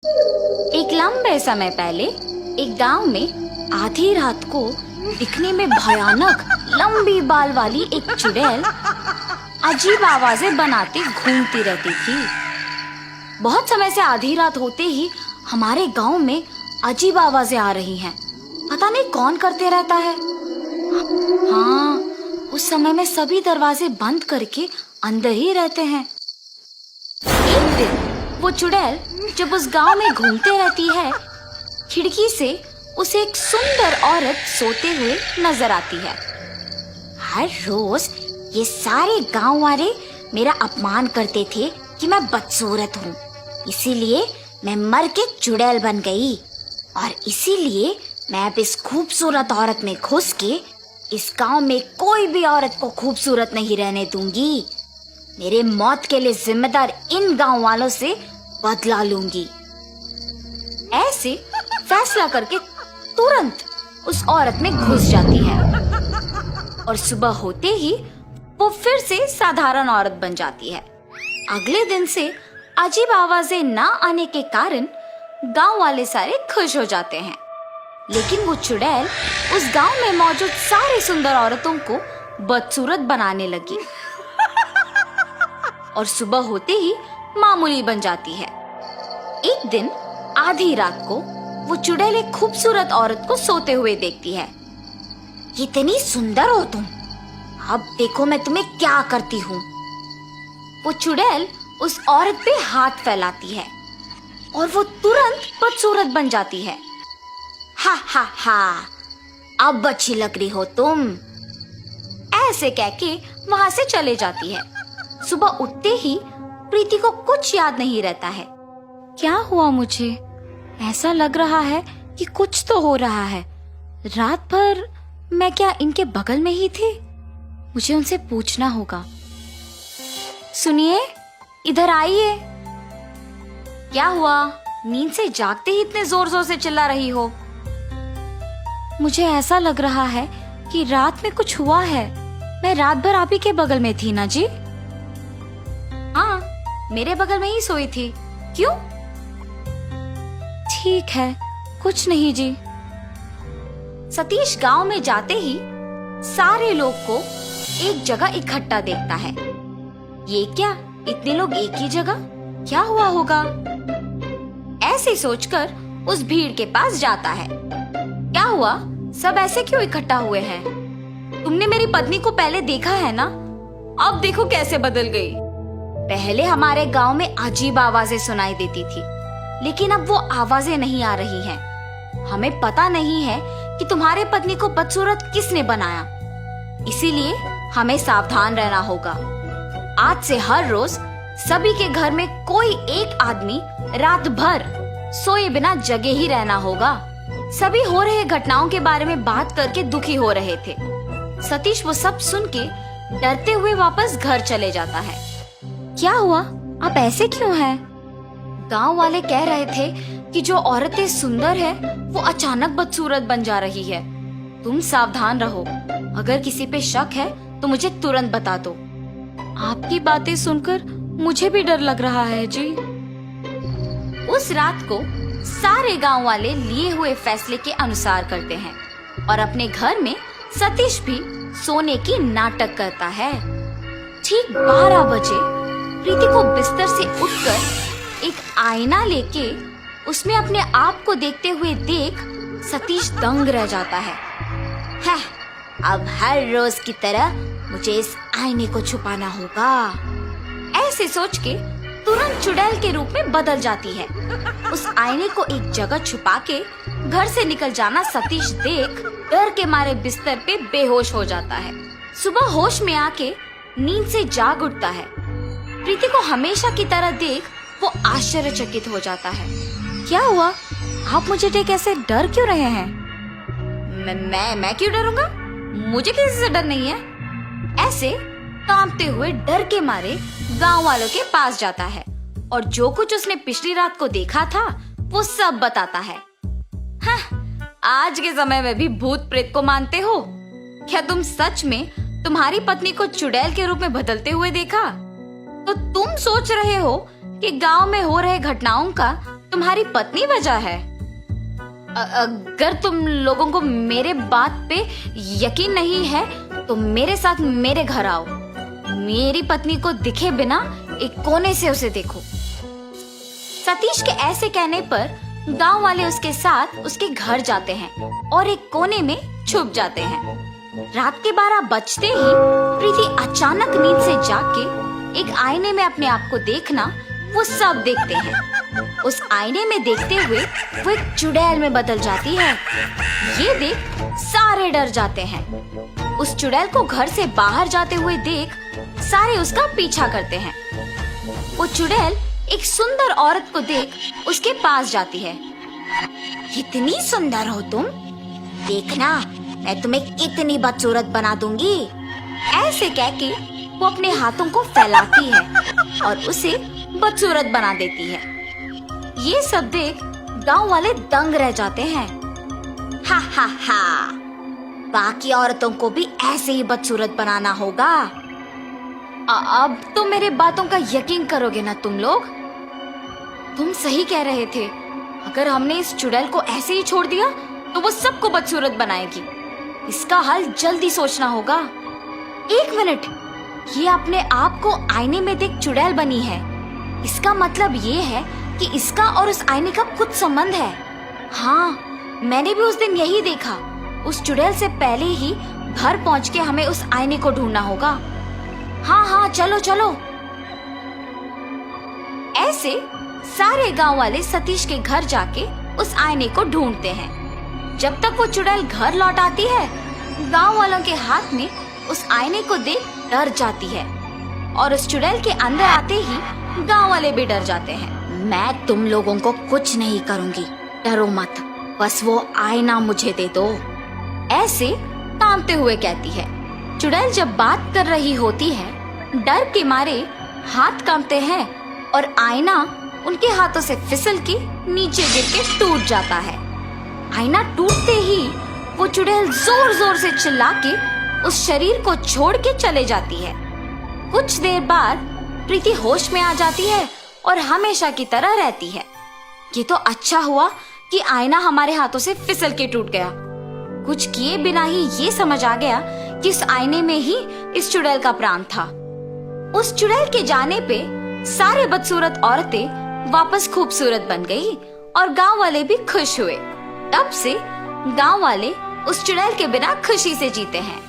एक लंबे समय पहले एक गांव में आधी रात को दिखने में भयानक लंबी बाल वाली एक चुड़ैल अजीब आवाजें बनाती घूमती रहती थी। बहुत समय से आधी रात होते ही हमारे गांव में अजीब आवाजें आ रही हैं। पता नहीं कौन करते रहता है। हाँ, उस समय में सभी दरवाजे बंद करके अंदर ही रहते हैं। एक दिन वो चुड़ैल जब उस गांव में घूमते रहती है, खिड़की से उसे एक सुंदर औरत सोते हुए नजर आती है। हर रोज ये सारे गांव वाले मेरा अपमान करते थे कि मैं बदसूरत हूँ, इसीलिए मैं मर के चुड़ैल बन गई और इसीलिए मैं अब इस खूबसूरत औरत में घुस के इस गांव में कोई भी औरत को खूबसूरत नहीं रहने दूंगी। मेरे मौत के लिए जिम्मेदार इन गांव वालों से बदला लूंगी। ऐसे फैसला करके तुरंत उस औरत में घुस जाती है और सुबह होते ही वो फिर से साधारण औरत बन जाती है। अगले दिन से अजीब आवाजें ना आने के कारण गांव वाले सारे खुश हो जाते हैं। लेकिन वो चुड़ैल उस गांव में मौजूद सारी सुंदर औरतों को बदसूरत बनाने लगी और सुबह होते ही मामूली बन जाती है। एक दिन आधी रात को वो चुड़ैल एक खूबसूरत औरत को सोते हुए देखती है। कितनी सुंदर हो तुम, अब देखो मैं तुम्हें क्या करती हूँ। वो चुड़ैल उस औरत पे हाथ फैलाती है और वो तुरंत बदसूरत बन जाती है। हा हा हा, अब अच्छी लग रही हो तुम, ऐसे कह के वहां से चले जाती है। सुबह उठते ही प्रीति को कुछ याद नहीं रहता है। क्या हुआ मुझे? ऐसा लग रहा है कि कुछ तो हो रहा है। रात भर मैं क्या इनके बगल में ही थी? मुझे उनसे पूछना होगा। सुनिए, इधर आइए। क्या हुआ? नींद से जागते ही इतने जोर जोर से चिल्ला रही हो? मुझे ऐसा लग रहा है कि रात में कुछ हुआ है। मैं रात भर आप ही के बगल में थी ना जी? हाँ, मेरे बगल में ही सोई थी। क्यों? ठीक है, कुछ नहीं जी। सतीश गांव में जाते ही सारे लोग को एक जगह इकट्ठा देखता है। ये क्या, इतने लोग एक ही जगह? क्या हुआ होगा? ऐसे सोचकर उस भीड़ के पास जाता है। क्या हुआ? सब ऐसे क्यों इकट्ठा हुए हैं? तुमने मेरी पत्नी को पहले देखा है ना? अब देखो कैसे बदल गई। पहले हमारे गांव में अजीब आवाजें सुनाई देती थी, लेकिन अब वो आवाजें नहीं आ रही हैं। हमें पता नहीं है कि तुम्हारे पत्नी को बदसूरत किसने बनाया, इसीलिए हमें सावधान रहना होगा। आज से हर रोज सभी के घर में कोई एक आदमी रात भर सोए बिना जगे ही रहना होगा। सभी हो रहे घटनाओं के बारे में बात करके दुखी हो रहे थे। सतीश वो सब सुन के डरते हुए वापस घर चले जाता है। क्या हुआ? आप ऐसे क्यों हैं? गांव वाले कह रहे थे कि जो औरतें सुंदर है वो अचानक बदसूरत बन जा रही है। तुम सावधान रहो। अगर किसी पे शक है तो मुझे तुरंत बता दो। आपकी बातें सुनकर मुझे भी डर लग रहा है जी। उस रात को सारे गांव वाले लिए हुए फैसले के अनुसार करते हैं और अपने घर में सतीश भी सोने की नाटक करता है। ठीक 12 बजे प्रीति को बिस्तर से उठकर एक आईना लेके उसमें अपने आप को देखते हुए देख सतीश दंग रह जाता है। अब हर रोज की तरह मुझे इस आईने को छुपाना होगा। ऐसे सोच के तुरंत चुड़ैल के रूप में बदल जाती है। उस आईने को एक जगह छुपा के घर से निकल जाना सतीश देख डर के मारे बिस्तर पे बेहोश हो जाता है। सुबह होश में आके नींद से जाग उठता है। प्रीति को हमेशा की तरह देख वो आश्चर्यचकित हो जाता है। क्या हुआ? आप मुझे देख ऐसे डर क्यों रहे हैं? मैं क्यों डरूंगा? मुझे किसी से डर नहीं है। ऐसे कांपते हुए डर के मारे गांव वालों के पास जाता है और जो कुछ उसने पिछली रात को देखा था वो सब बताता है। हाँ, आज के समय में भी भूत प्रेत को मानते हो? क्या तुम सच में तुम्हारी पत्नी को चुड़ैल के रूप में बदलते हुए देखा? तो तुम सोच रहे हो कि गांव में हो रहे घटनाओं का तुम्हारी पत्नी वजह है। अगर तुम लोगों को मेरे बात पे यकीन नहीं है तो मेरे साथ मेरे घर आओ। मेरी पत्नी को दिखे बिना एक कोने से उसे देखो। सतीश के ऐसे कहने पर गांव वाले उसके साथ उसके घर जाते हैं और एक कोने में छुप जाते हैं। रात के 12 बजते ही प्रीति अचानक नींद से जाग के एक आईने में अपने आप को देखना वो सब देखते हैं। उस आईने में देखते हुए वो एक चुड़ैल में बदल जाती है। ये देख सारे डर जाते हैं। उस चुड़ैल को घर से बाहर जाते हुए देख सारे उसका पीछा करते हैं। वो चुड़ैल एक सुंदर औरत को देख उसके पास जाती है। कितनी सुंदर हो तुम, देखना मैं तुम्हें कितनी बदसूरत बना दूंगी। ऐसे कह के वो अपने हाथों को फैलाती है और उसे बदसूरत बना देती है। ये सब देख गांव वाले दंग रह जाते हैं। हा हा हा, बाकी औरतों को भी ऐसे ही बदसूरत बनाना होगा। अब तो मेरे बातों का यकीन करोगे ना तुम लोग? तुम सही कह रहे थे, अगर हमने इस चुड़ैल को ऐसे ही छोड़ दिया तो वो सबको बदसूरत बनाएगी। इसका हल जल्दी सोचना होगा। 1 मिनट, ये अपने आप को आईने में देख चुड़ैल बनी है। इसका मतलब ये है कि इसका और उस आईने का कुछ संबंध है। हाँ, मैंने भी उस दिन यही देखा। उस चुड़ैल से पहले ही घर पहुंच के हमें उस आईने को ढूंढना होगा। हाँ हाँ, चलो चलो। ऐसे सारे गांव वाले सतीश के घर जाके उस आईने को ढूंढते हैं। जब तक वो चुड़ैल घर लौट आती है, गांव वालों के हाथ में उस आईने को देख डर जाती है और उस चुड़ैल के अंदर आते ही गांव वाले भी डर जाते हैं। मैं तुम लोगों को कुछ नहीं करूंगी, डरो मत, बस वो आईना मुझे दे दो, ऐसे कांपते हुए कहती है। चुड़ैल जब बात कर रही होती है, डर के मारे हाथ कांपते हैं और आईना उनके हाथों से फिसल के नीचे गिर के टूट जाता है। आईना टूटते ही वो चुड़ैल जोर जोर से चिल्ला के उस शरीर को छोड़ के चले जाती है। कुछ देर बाद प्रीति होश में आ जाती है और हमेशा की तरह रहती है। ये तो अच्छा हुआ कि आईना हमारे हाथों से फिसल के टूट गया। कुछ किए बिना ही ये समझ आ गया कि इस आईने में ही इस चुड़ैल का प्राण था। उस चुड़ैल के जाने पे सारे बदसूरत औरतें वापस खूबसूरत बन गई और गांव वाले भी खुश हुए। तब से गांव वाले उस चुड़ैल के बिना खुशी से जीते हैं।